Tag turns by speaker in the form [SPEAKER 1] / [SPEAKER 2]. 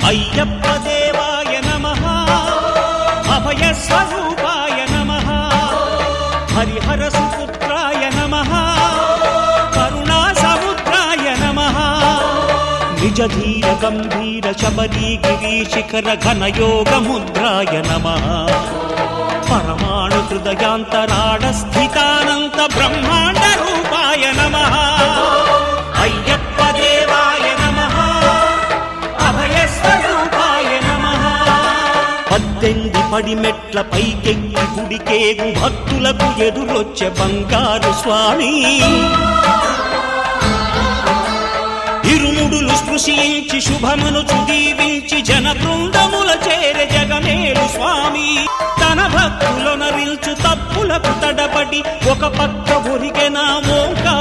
[SPEAKER 1] అయ్యప్ప దేవాయ నమః అభయ స్వరూపాయ నమః హరిహర సుపుత్రాయ నమః కరుణా సముద్రాయ నమః నిజ ధీర గంభీర శబరీ గిరి శిఖర ఘనయోగ ముద్రాయ నమః పరమాణు హృదయాంతరాళ స్థితానంత బ్రహ్మాండ రూపాయ నమః అయ్యప్ప దేవాయ నమః అభయ స్వరూపాయ నమః 18 పడిమెట్ల పైకెక్కి గుడికేగు భక్తులకు ఎదురొచ్చే బంగారు స్వామి ఇరుముడులు స్పృశించి శుభమును దీవించి జన బృందముల చేరే జగమేలు స్వామి తన భక్తులనరిల్చు తప్పులకు తడబడి ఒక పక్క ఒరిగెన ఓంకార